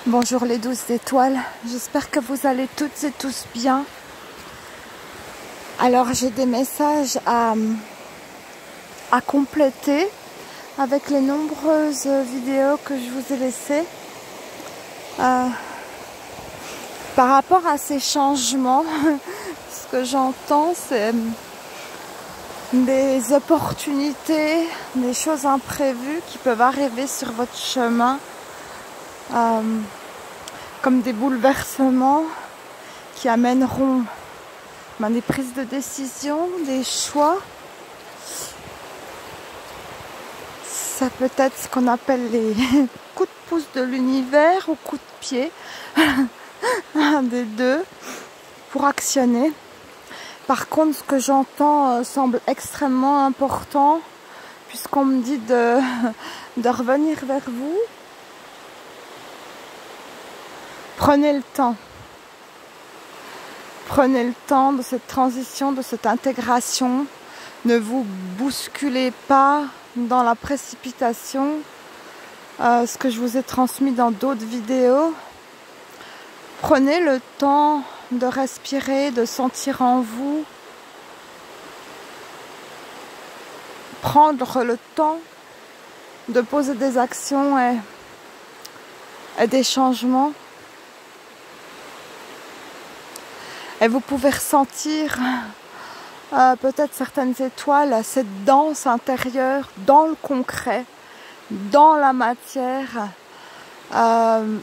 Bonjour les 12 étoiles, j'espère que vous allez toutes et tous bien. Alors j'ai des messages à compléter avec les nombreuses vidéos que je vous ai laissées. Par rapport à ces changements, ce que j'entends c'est des opportunités, des choses imprévues qui peuvent arriver sur votre chemin. Comme des bouleversements qui amèneront des prises de décision, des choix. Ça peut être ce qu'on appelle les coups de pouce de l'univers ou coups de pied, un des deux, pour actionner. Par contre, ce que j'entends semble extrêmement important, puisqu'on me dit de revenir vers vous. Prenez le temps. Prenez le temps de cette transition, de cette intégration. Ne vous bousculez pas dans la précipitation. Ce que je vous ai transmis dans d'autres vidéos. Prenez le temps de respirer, de sentir en vous. Prendre le temps de poser des actions et des changements. Et vous pouvez ressentir peut-être certaines étoiles, cette danse intérieure dans le concret, dans la matière,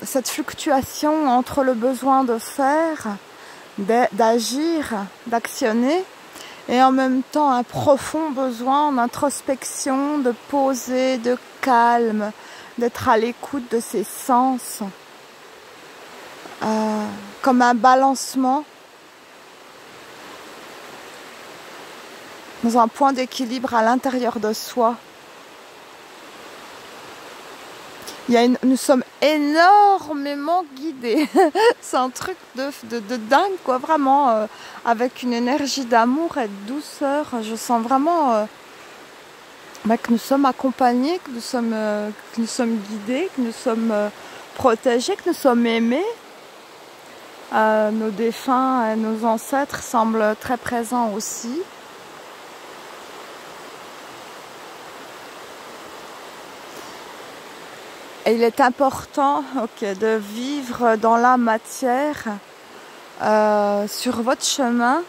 cette fluctuation entre le besoin de faire, d'agir, d'actionner, et en même temps un profond besoin d'introspection, de poser, de calme, d'être à l'écoute de ses sens, comme un balancement dans un point d'équilibre à l'intérieur de soi. Nous sommes énormément guidés. C'est un truc de dingue, quoi, vraiment, avec une énergie d'amour et de douceur. Je sens vraiment que nous sommes accompagnés, que nous sommes guidés, que nous sommes protégés, que nous sommes aimés. Nos défunts et nos ancêtres semblent très présents aussi. Et il est important de vivre dans la matière, sur votre chemin.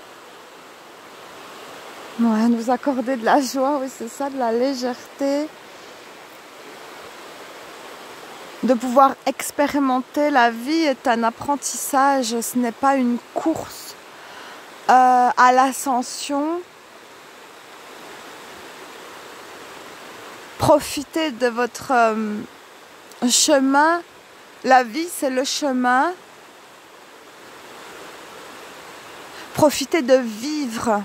Ouais, nous accorder de la joie, oui c'est ça, de la légèreté. De pouvoir expérimenter. La vie est un apprentissage, ce n'est pas une course à l'ascension. Profitez de votre chemin, la vie c'est le chemin. Profitez de vivre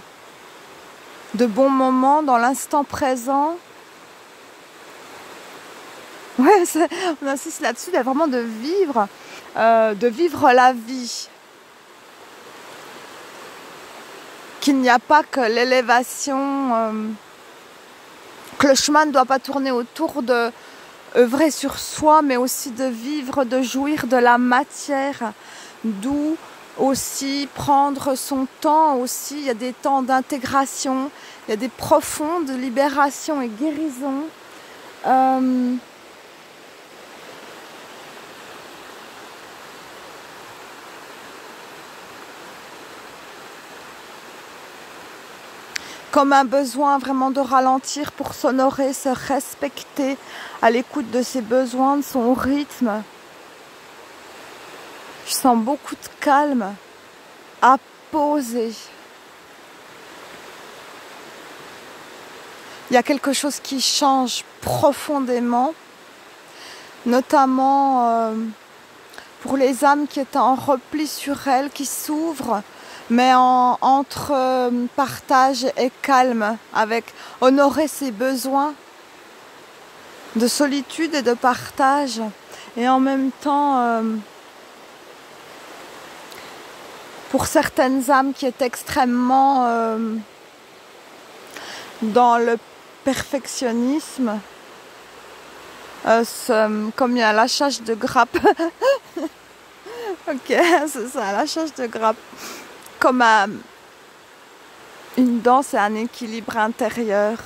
de bons moments dans l'instant présent. Ouais, on insiste là-dessus, vraiment de vivre la vie. Qu'il n'y a pas que l'élévation, que le chemin ne doit pas tourner autour de œuvrer sur soi, mais aussi de vivre, de jouir de la matière, d'où aussi prendre son temps aussi. Il y a des temps d'intégration, il y a des profondes libérations et guérisons. Comme un besoin vraiment de ralentir pour s'honorer, se respecter, à l'écoute de ses besoins, de son rythme. Je sens beaucoup de calme à poser. Il y a quelque chose qui change profondément, notamment pour les âmes qui étaient en repli sur elles, qui s'ouvrent, mais entre partage et calme, avec honorer ses besoins de solitude et de partage, et en même temps pour certaines âmes qui étaient extrêmement dans le perfectionnisme, comme il y a un lâchage de grappe. Ok, c'est ça, un lâchage de grappe. Comme une danse et un équilibre intérieur.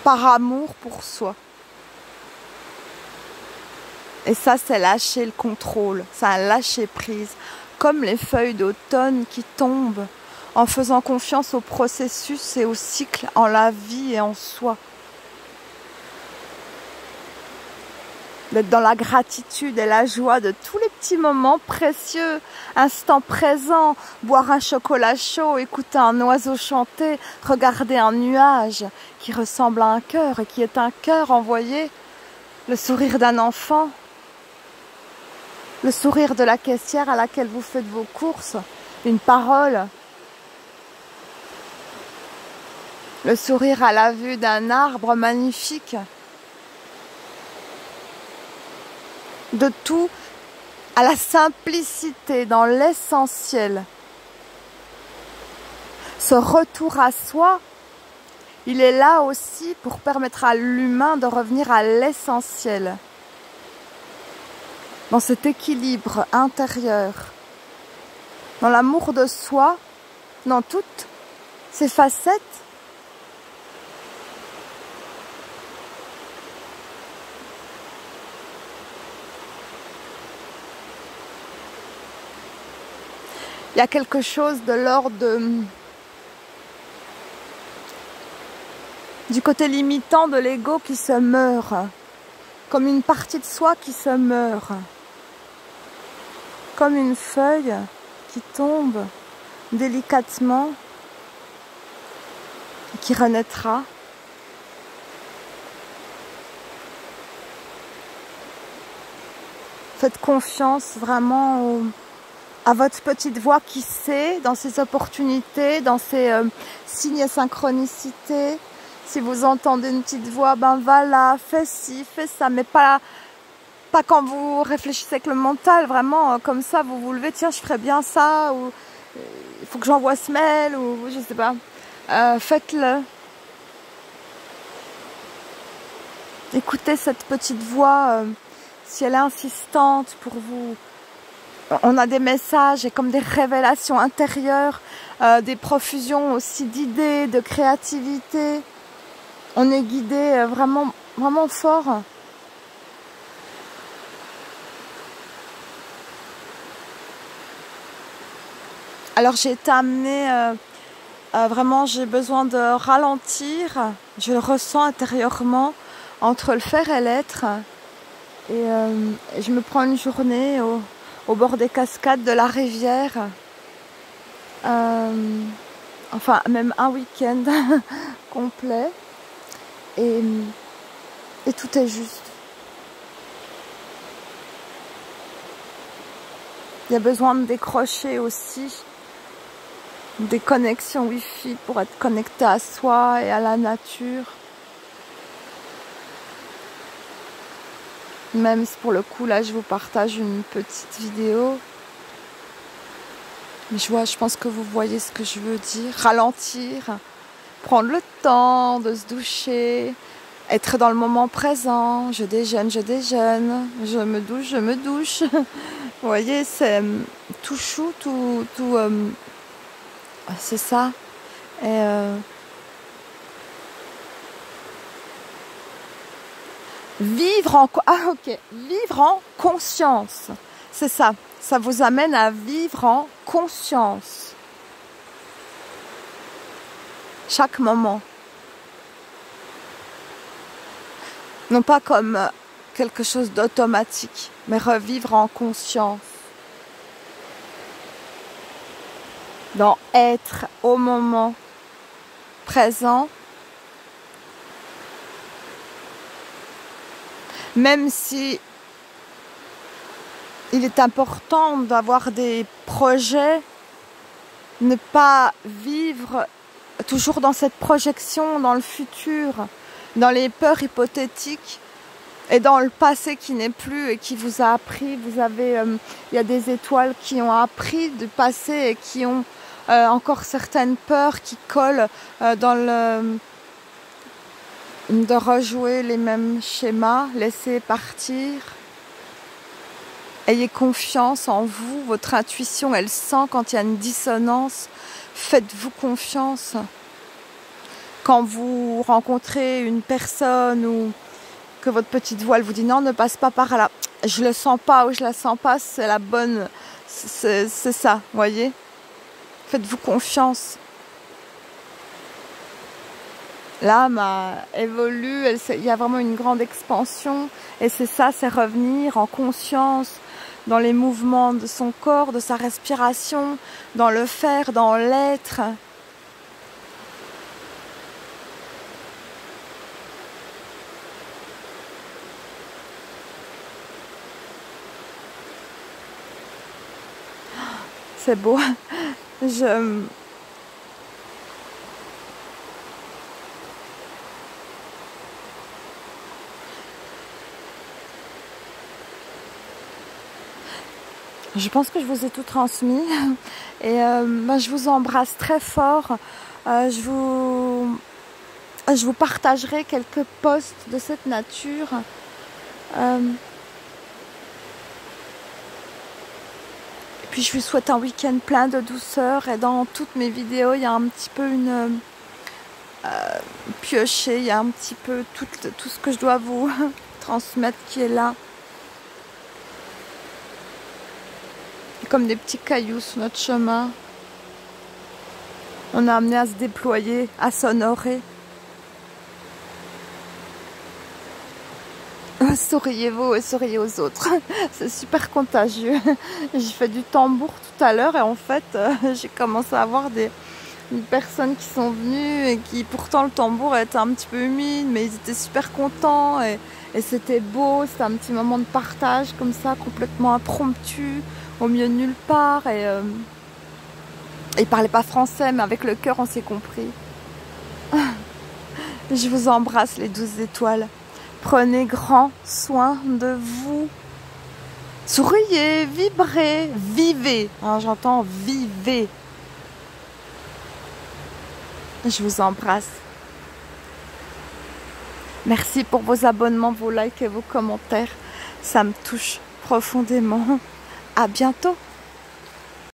Par amour pour soi. Et ça, c'est lâcher le contrôle. C'est un lâcher prise. Comme les feuilles d'automne qui tombent en faisant confiance au processus et au cycle, en la vie et en soi. D'être dans la gratitude et la joie de tous les petits moments précieux, instant présent, boire un chocolat chaud, écouter un oiseau chanter, regarder un nuage qui ressemble à un cœur et qui est un cœur envoyé, le sourire d'un enfant, le sourire de la caissière à laquelle vous faites vos courses, une parole, le sourire à la vue d'un arbre magnifique. De tout à la simplicité, dans l'essentiel. Ce retour à soi, il est là aussi pour permettre à l'humain de revenir à l'essentiel. Dans cet équilibre intérieur, dans l'amour de soi, dans toutes ses facettes. Il y a quelque chose de l'ordre du côté limitant de l'ego qui se meurt, comme une partie de soi qui se meurt, comme une feuille qui tombe délicatement et qui renaîtra. Faites confiance vraiment à votre petite voix qui sait, dans ses opportunités, dans ses signes et synchronicités. Si vous entendez une petite voix, ben va là, fais ci, fais ça, mais pas quand vous réfléchissez avec le mental, vraiment comme ça, vous vous levez, tiens, je ferais bien ça, ou il faut que j'envoie ce mail, ou je sais pas. Faites-le. Écoutez cette petite voix, si elle est insistante pour vous. On a des messages et comme des révélations intérieures, des profusions aussi d'idées, de créativité. On est guidé vraiment, vraiment fort. Alors j'ai été amenée, vraiment j'ai besoin de ralentir, je le ressens intérieurement, entre le faire et l'être. Et je me prends une journée au bord des cascades de la rivière, enfin même un week-end complet, et tout est juste. Il y a besoin de décrocher aussi des connexions Wi-Fi pour être connecté à soi et à la nature. Même si pour le coup là je vous partage une petite vidéo. Mais je pense que vous voyez ce que je veux dire. Ralentir, prendre le temps de se doucher, être dans le moment présent. Je déjeune, je me douche. Vous voyez, c'est tout chou, tout c'est ça. Et vivre en conscience. C'est ça. Ça vous amène à vivre en conscience. Chaque moment. Non pas comme quelque chose d'automatique, mais revivre en conscience. Dans être au moment présent. Même si il est important d'avoir des projets, ne pas vivre toujours dans cette projection, dans le futur, dans les peurs hypothétiques et dans le passé qui n'est plus et qui vous a appris. Vous avez, il y a des étoiles qui ont appris du passé et qui ont encore certaines peurs qui collent dans de rejouer les mêmes schémas, laissez partir. Ayez confiance en vous, votre intuition, elle sent quand il y a une dissonance. Faites-vous confiance. Quand vous rencontrez une personne ou que votre petite voix elle vous dit non, ne passe pas par là. Je le sens pas ou je la sens pas, c'est la bonne. C'est ça, voyez. Faites-vous confiance. L'âme évolue, il y a vraiment une grande expansion. Et c'est ça, c'est revenir en conscience dans les mouvements de son corps, de sa respiration, dans le faire, dans l'être. C'est beau. Je pense que je vous ai tout transmis et je vous embrasse très fort. Je vous partagerai quelques posts de cette nature. Et puis je vous souhaite un week-end plein de douceur et dans toutes mes vidéos il y a un petit peu une piochée, il y a un petit peu tout ce que je dois vous transmettre qui est là. Comme des petits cailloux sur notre chemin. On a amené à se déployer, à s'honorer. Souriez-vous et souriez aux autres. C'est super contagieux. J'ai fait du tambour tout à l'heure et en fait, j'ai commencé à avoir des personnes qui sont venues et qui pourtant le tambour était un petit peu humide, mais ils étaient super contents et c'était beau. C'était un petit moment de partage comme ça, complètement impromptu. Au milieu de nulle part et ils parlaient pas français mais avec le cœur on s'est compris. Je vous embrasse les 12 étoiles. Prenez grand soin de vous. Souriez, vibrez, vivez. Hein, j'entends vivez. Je vous embrasse. Merci pour vos abonnements, vos likes et vos commentaires. Ça me touche profondément. À bientôt.